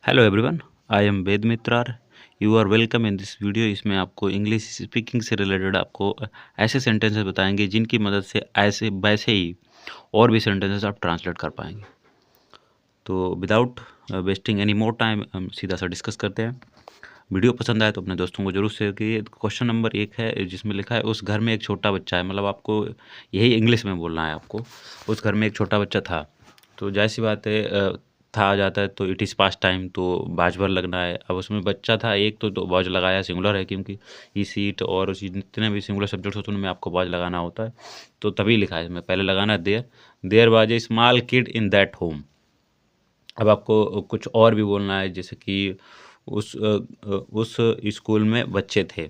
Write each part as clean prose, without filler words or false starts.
Hello everyone, I am Ved Mitrar. You are welcome in this video. इसमें आपको English speaking से related आपको ऐसे सेंटेंसेस बताएंगे जिनकी मदद से ऐसे वैसे ही और भी सेंटेंसेस आप ट्रांसलेट कर पाएंगे। तो without wasting any more time हम सीधा सा डिस्कस करते हैं। वीडियो पसंद आए तो अपने दोस्तों को जरूर शेयर कीजिए। क्वेश्चन नंबर 1 है जिसमें लिखा है उस घर में एक छोटा बच्चा है। मतलब आपको यही इंग्लिश में बोलना है आपको। उस घर में एक छोटा बच्चा था। तो जाहिर सी बात है था आ जाता है तो इट इज़ पास्ट टाइम, तो बाजवर लगना है। अब उसमें बच्चा था एक तो बाज लगाया सिंगुलर है, क्योंकि ई सीट और उसी जितने भी सिंगुलर सब्जेक्ट्स होते हैं उनमें आपको बाज लगाना होता है। तो तभी लिखा है इसमें, पहले लगाना है there. There was a small kid in that home. अब आपको कुछ और भी बोलना है, जैसे कि उस स्कूल में बच्चे थे।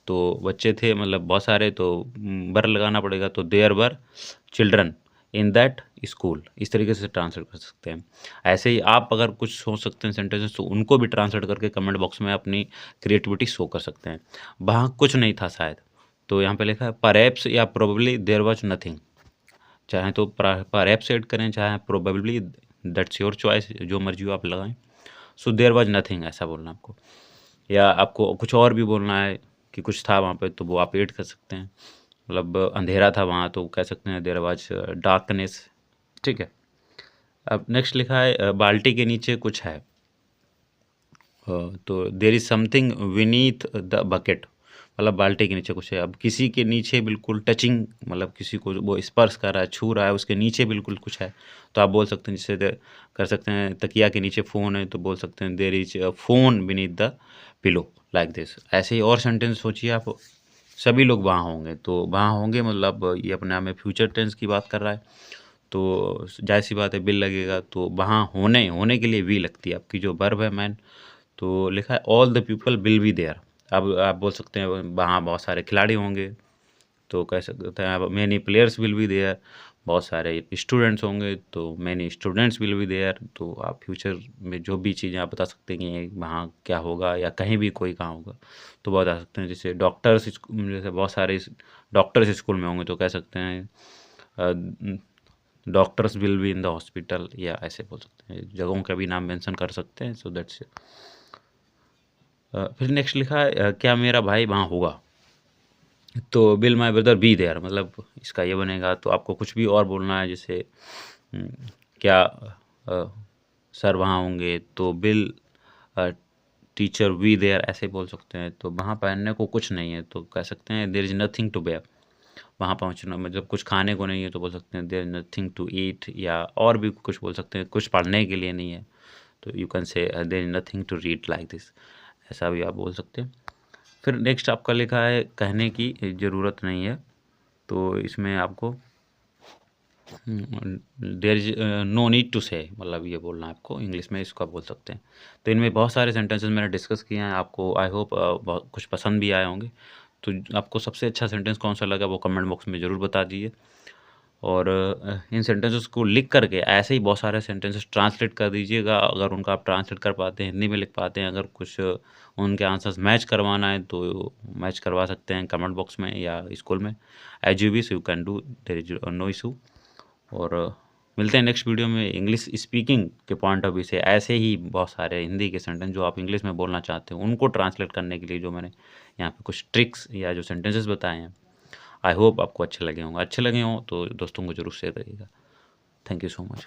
तो बच्चे थे मतलब बहुत सारे, तो बर लगाना पड़ेगा। तो there were children in that school. इस तरीके से ट्रांसलेट कर सकते हैं। ऐसे ही आप अगर कुछ सोच सकते हैं सेंटेंसेस, तो उनको भी ट्रांसलेट करके कमेंट बॉक्स में अपनी क्रिएटिविटी शो कर सकते हैं। वहाँ कुछ नहीं था शायद, तो यहाँ पे लिखा है परहैप्स या प्रोबेबली देयर वाज नथिंग। चाहे तो परहैप्स ऐड करें, चाहे प्रोबेबली, दैट्स योर चॉइस, जो मर्जी हो आप लगाएं। सो देयर वाज नथिंग ऐसा बोलना आपको। या आपको कुछ और भी बोलना है कि कुछ था वहाँ पे, तो वो आप ऐड कर सकते हैं। मतलब अंधेरा था वहाँ, तो कह सकते हैं देयर वाज डार्कनेस। ठीक है। अब नेक्स्ट लिखा है बाल्टी के नीचे कुछ है। तो there is something beneath the bucket. मतलब बाल्टी के नीचे कुछ है। अब किसी के नीचे बिल्कुल टचिंग, मतलब किसी को वो स्पर्श कर रहा है, छू रहा है, उसके नीचे बिल्कुल कुछ है, तो आप बोल सकते हैं। जैसे कर सकते हैं तकिया के नीचे फ़ोन है, तो बोल सकते हैं there is phone beneath the pillow, like this. ऐसे ही और सेंटेंस सोचिए आप। सभी लोग वहाँ होंगे, तो वहाँ होंगे मतलब ये अपने आप में फ्यूचर टेंस की बात कर रहा है। तो जाहिर सी बात है बिल लगेगा, तो वहाँ होने होने के लिए वी लगती है आपकी जो वर्ब है मैन। तो लिखा है all the people will be there. अब आप बोल सकते हैं वहाँ बहुत सारे खिलाड़ी होंगे, तो कह सकते हैं many players will be there. बहुत सारे स्टूडेंट्स होंगे, तो many students will be there. तो आप फ्यूचर में जो भी चीज़ें आप बता सकते हैं कि वहाँ क्या होगा या कहीं भी कोई कहाँ होगा, तो वो बता सकते हैं। जैसे डॉक्टर्स, जैसे बहुत सारे डॉक्टर्स स्कूल में होंगे, तो कह सकते हैं doctors will be in the hospital, या ऐसे बोल सकते हैं। जगहों का भी नाम मेंशन कर सकते हैं। So that's it. फिर नेक्स्ट लिखा है क्या मेरा भाई वहाँ होगा। तो will my brother be there, मतलब इसका ये बनेगा। तो आपको कुछ भी और बोलना है, जैसे क्या सर वहाँ होंगे, तो विल टीचर वी देयर, ऐसे बोल सकते हैं। तो वहाँ पहनने को कुछ नहीं है, तो कह सकते हैं there is nothing to wear. वहाँ पहुँचना मतलब कुछ खाने को नहीं है, तो बोल सकते हैं there is nothing to eat. या और भी कुछ बोल सकते हैं, कुछ पढ़ने के लिए नहीं है, तो you can say there is nothing to read, like this. ऐसा भी आप बोल सकते हैं। फिर नेक्स्ट आपका लिखा है कहने की ज़रूरत नहीं है। तो इसमें आपको there is no need to say, मतलब ये बोलना है आपको इंग्लिश में, इसको आप बोल सकते हैं। तो इनमें बहुत सारे सेंटेंसेस मैंने डिस्कस किए हैं। आपको आई होप बहुत कुछ पसंद भी आए होंगे। तो आपको सबसे अच्छा सेंटेंस कौन सा लगा वो कमेंट बॉक्स में ज़रूर बता दीजिए। और इन सेंटेंसेस को लिख करके ऐसे ही बहुत सारे सेंटेंसेस ट्रांसलेट कर दीजिएगा। अगर उनका आप ट्रांसलेट कर पाते हैं, हिंदी में लिख पाते हैं, अगर कुछ उनके आंसर्स मैच करवाना है तो मैच करवा सकते हैं कमेंट बॉक्स में या स्कूल में। As you wish, you can do, there is no issue. और मिलते हैं नेक्स्ट वीडियो में इंग्लिश स्पीकिंग के पॉइंट ऑफ व्यू से। ऐसे ही बहुत सारे हिंदी के सेंटेंस जो आप इंग्लिश में बोलना चाहते हैं, उनको ट्रांसलेट करने के लिए जो मैंने यहाँ पे कुछ ट्रिक्स या जो सेंटेंसेस बताए हैं, आई होप आपको अच्छे लगे होंगे। अच्छे लगे हों तो दोस्तों को जरूर शेयर करिएगा। Thank you so much.